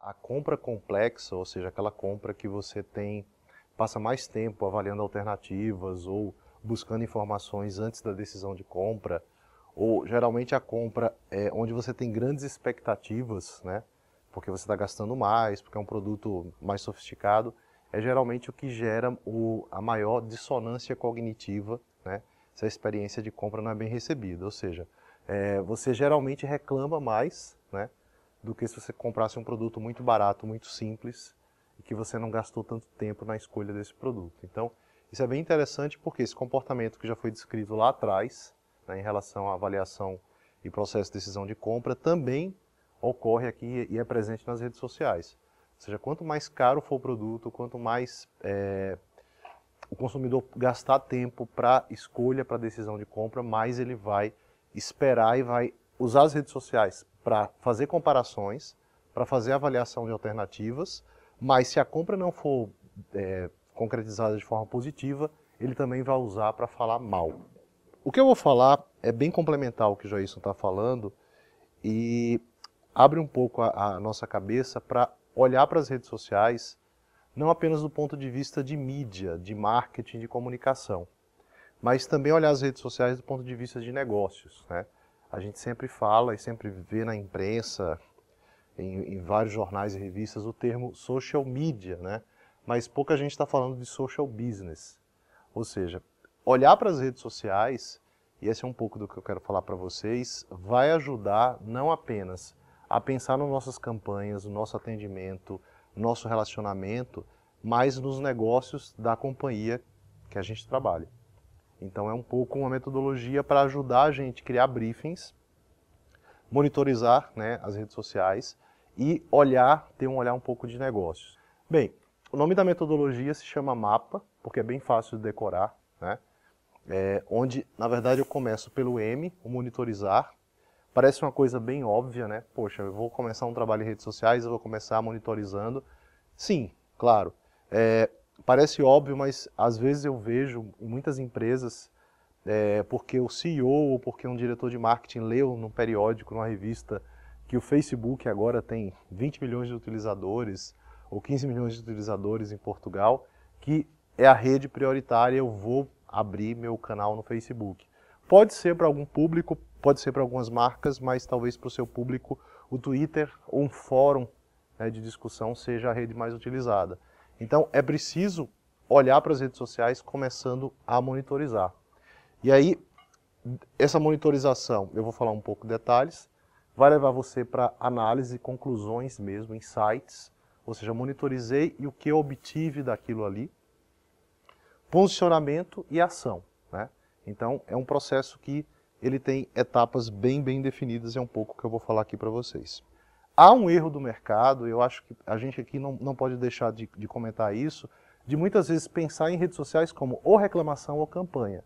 A compra complexa, ou seja, aquela compra que você passa mais tempo avaliando alternativas ou buscando informações antes da decisão de compra, ou geralmente a compra é onde você tem grandes expectativas, né? Porque você está gastando mais, porque é um produto mais sofisticado, é geralmente o que gera a maior dissonância cognitiva, né? Se a experiência de compra não é bem recebida, ou seja, você geralmente reclama mais, né, do que se você comprasse um produto muito barato, muito simples, e que você não gastou tanto tempo na escolha desse produto. Então, isso é bem interessante porque esse comportamento que já foi descrito lá atrás, né, em relação à avaliação e processo de decisão de compra, também ocorre aqui e é presente nas redes sociais. Ou seja, quanto mais caro for o produto, quanto mais o consumidor gastar tempo para escolha, para decisão de compra, mais ele vai esperar e vai usar as redes sociais para fazer comparações, para fazer avaliação de alternativas, mas se a compra não for concretizada de forma positiva, ele também vai usar para falar mal. O que eu vou falar é bem complementar ao que o Joilson está falando e abre um pouco a nossa cabeça para olhar para as redes sociais não apenas do ponto de vista de mídia, de marketing, de comunicação, mas também olhar as redes sociais do ponto de vista de negócios, né? A gente sempre fala e sempre vê na imprensa, em vários jornais e revistas, o termo social media, né? Mas pouca gente está falando de social business. Ou seja, olhar para as redes sociais, e esse é um pouco do que eu quero falar para vocês, vai ajudar não apenas a pensar nas nossas campanhas, no nosso atendimento, no nosso relacionamento, mas nos negócios da companhia que a gente trabalha. Então é um pouco uma metodologia para ajudar a gente a criar briefings, monitorizar, né, as redes sociais e ter um olhar um pouco de negócios. Bem, o nome da metodologia se chama MAPA, porque é bem fácil de decorar, né? Onde, na verdade, eu começo pelo M, o monitorizar. Parece uma coisa bem óbvia, né? Poxa, eu vou começar um trabalho em redes sociais, eu vou começar monitorizando. Sim, claro. Parece óbvio, mas às vezes eu vejo em muitas empresas, porque o CEO ou porque um diretor de marketing leu num periódico, numa revista, que o Facebook agora tem 20 milhões de utilizadores ou 15 milhões de utilizadores em Portugal, que é a rede prioritária, eu vou abrir meu canal no Facebook. Pode ser para algum público, pode ser para algumas marcas, mas talvez para o seu público o Twitter ou um fórum, né, de discussão seja a rede mais utilizada. Então é preciso olhar para as redes sociais começando a monitorizar. E aí, essa monitorização, eu vou falar um pouco de detalhes, vai levar você para análise, conclusões mesmo, insights, ou seja, monitorizei e o que eu obtive daquilo ali, posicionamento e ação, né? Então é um processo que ele tem etapas bem definidas e é um pouco que eu vou falar aqui para vocês. Há um erro do mercado, eu acho que a gente aqui não pode deixar de comentar isso, de muitas vezes pensar em redes sociais como ou reclamação ou campanha.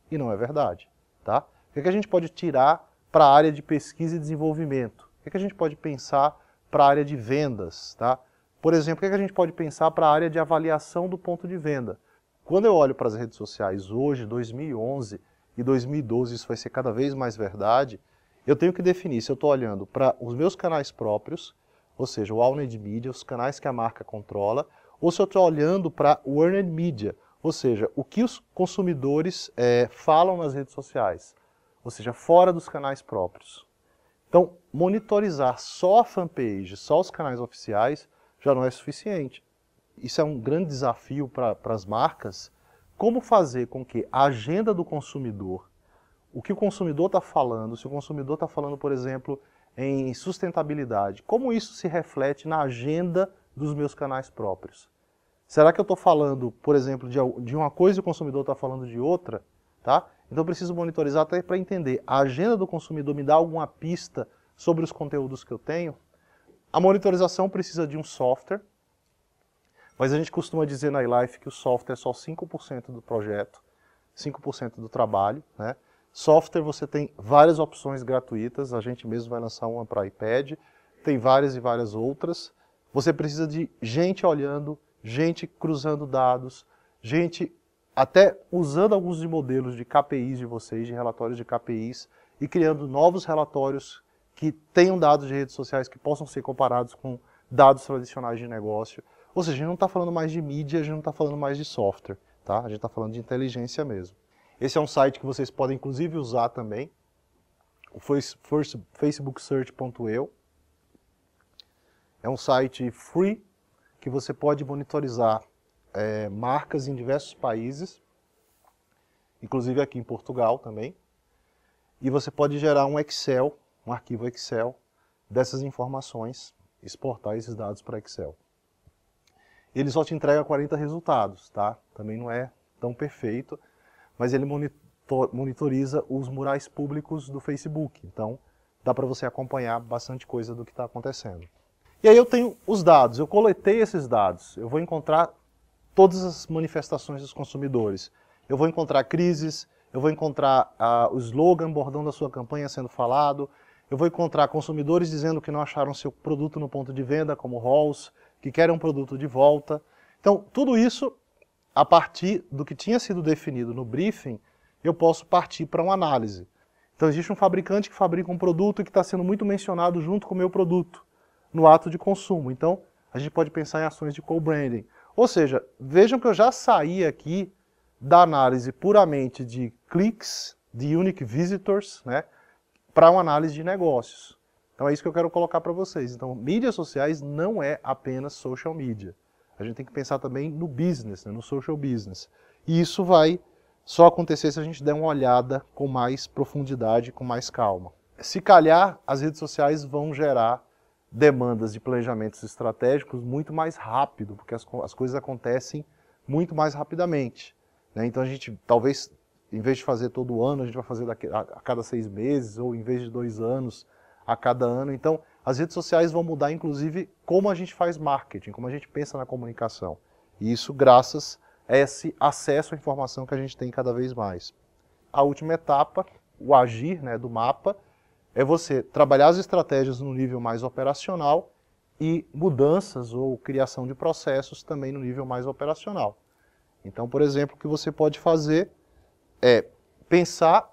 E não é verdade, tá? O que a gente pode tirar para a área de pesquisa e desenvolvimento? O que a gente pode pensar para a área de vendas, tá? Por exemplo, o que a gente pode pensar para a área de avaliação do ponto de venda? Quando eu olho para as redes sociais hoje, 2011 e 2012, isso vai ser cada vez mais verdade, eu tenho que definir se eu estou olhando para os meus canais próprios, ou seja, o Owned Media, os canais que a marca controla, ou se eu estou olhando para o Earned Media, ou seja, o que os consumidores falam nas redes sociais, ou seja, fora dos canais próprios. Então, monitorizar só a fanpage, só os canais oficiais, já não é suficiente. Isso é um grande desafio para as marcas, como fazer com que a agenda do consumidor, o que o consumidor está falando, se o consumidor está falando, por exemplo, em sustentabilidade, como isso se reflete na agenda dos meus canais próprios? Será que eu estou falando, por exemplo, de uma coisa e o consumidor está falando de outra? Tá? Então eu preciso monitorizar até para entender, a agenda do consumidor me dá alguma pista sobre os conteúdos que eu tenho? A monitorização precisa de um software, mas a gente costuma dizer na iLife que o software é só 5% do projeto, 5% do trabalho, né? Software você tem várias opções gratuitas, a gente mesmo vai lançar uma para iPad, tem várias e várias outras. Você precisa de gente olhando, gente cruzando dados, gente até usando alguns modelos de KPIs de vocês, de relatórios de KPIs, e criando novos relatórios que tenham dados de redes sociais que possam ser comparados com dados tradicionais de negócio. Ou seja, a gente não está falando mais de mídia, a gente não está falando mais de software, tá? A gente está falando de inteligência mesmo. Esse é um site que vocês podem inclusive usar também, o facebooksearch.io. É um site free que você pode monitorizar marcas em diversos países, inclusive aqui em Portugal também. E você pode gerar um Excel, um arquivo Excel dessas informações, exportar esses dados para Excel. Ele só te entrega 40 resultados, tá? Também não é tão perfeito, mas ele monitoriza os murais públicos do Facebook. Então, dá para você acompanhar bastante coisa do que está acontecendo. E aí eu tenho os dados, eu coletei esses dados, eu vou encontrar todas as manifestações dos consumidores. Eu vou encontrar crises, eu vou encontrar o slogan, bordão da sua campanha sendo falado, eu vou encontrar consumidores dizendo que não acharam seu produto no ponto de venda, como Halls, que querem um produto de volta. Então, tudo isso, a partir do que tinha sido definido no briefing, eu posso partir para uma análise. Então, existe um fabricante que fabrica um produto que está sendo muito mencionado junto com o meu produto, no ato de consumo. Então, a gente pode pensar em ações de co-branding. Ou seja, vejam que eu já saí aqui da análise puramente de cliques, de unique visitors, né, para uma análise de negócios. Então é isso que eu quero colocar para vocês. Então, mídias sociais não é apenas social media. A gente tem que pensar também no business, né, no social business. E isso vai só acontecer se a gente der uma olhada com mais profundidade, com mais calma. Se calhar, as redes sociais vão gerar demandas de planejamentos estratégicos muito mais rápido, porque as coisas acontecem muito mais rapidamente, né? Então a gente, talvez, em vez de fazer todo ano, a gente vai fazer a cada 6 meses, ou em vez de 2 anos, a cada ano. Então, as redes sociais vão mudar, inclusive, como a gente faz marketing, como a gente pensa na comunicação. E isso graças a esse acesso à informação que a gente tem cada vez mais. A última etapa, o agir, né, do mapa, é você trabalhar as estratégias no nível mais operacional e mudanças ou criação de processos também no nível mais operacional. Então, por exemplo, o que você pode fazer é pensar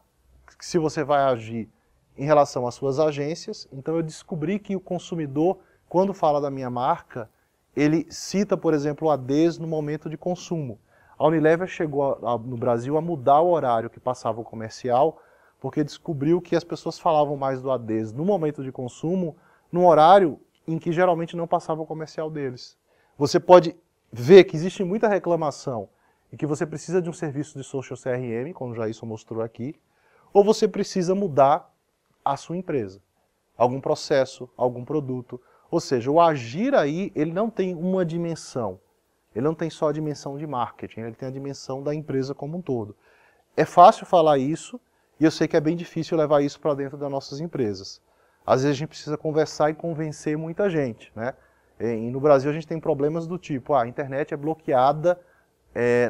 que se você vai agir em relação às suas agências, então eu descobri que o consumidor, quando fala da minha marca, ele cita, por exemplo, o ADs no momento de consumo. A Unilever chegou no Brasil a mudar o horário que passava o comercial, porque descobriu que as pessoas falavam mais do ADs no momento de consumo, num horário em que geralmente não passava o comercial deles. Você pode ver que existe muita reclamação e que você precisa de um serviço de social CRM, como já isso mostrou aqui, ou você precisa mudar a sua empresa, algum processo, algum produto. Ou seja, o agir aí, ele não tem uma dimensão. Ele não tem só a dimensão de marketing, ele tem a dimensão da empresa como um todo. É fácil falar isso, e eu sei que é bem difícil levar isso para dentro das nossas empresas. Às vezes a gente precisa conversar e convencer muita gente, né? E no Brasil a gente tem problemas do tipo, a internet é bloqueada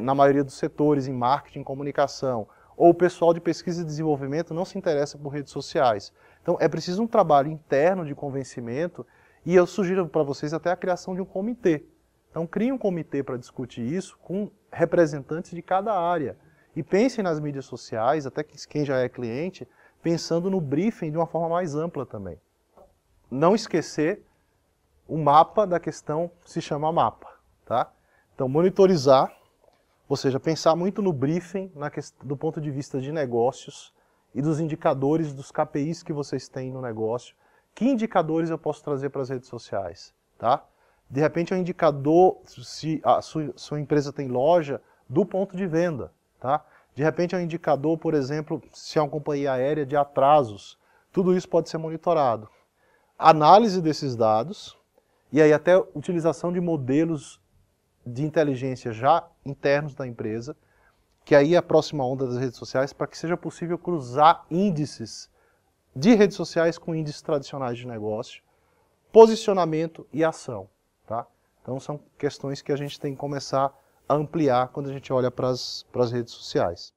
na maioria dos setores, em marketing, comunicação, ou o pessoal de pesquisa e desenvolvimento não se interessa por redes sociais. Então é preciso um trabalho interno de convencimento, e eu sugiro para vocês até a criação de um comitê. Então crie um comitê para discutir isso com representantes de cada área. E pensem nas mídias sociais, até quem já é cliente, pensando no briefing de uma forma mais ampla também. Não esquecer o mapa da questão se chama mapa, tá? Então monitorizar, ou seja, pensar muito no briefing do ponto de vista de negócios e dos indicadores, dos KPIs que vocês têm no negócio. Que indicadores eu posso trazer para as redes sociais, tá? De repente é um indicador, se a sua empresa tem loja, do ponto de venda. Tá? De repente é um indicador, por exemplo, se é uma companhia aérea, de atrasos. Tudo isso pode ser monitorado. Análise desses dados e aí até utilização de modelos de inteligência já internos da empresa, que aí é a próxima onda das redes sociais, para que seja possível cruzar índices de redes sociais com índices tradicionais de negócio, posicionamento e ação. Tá? Então são questões que a gente tem que começar a ampliar quando a gente olha para as redes sociais.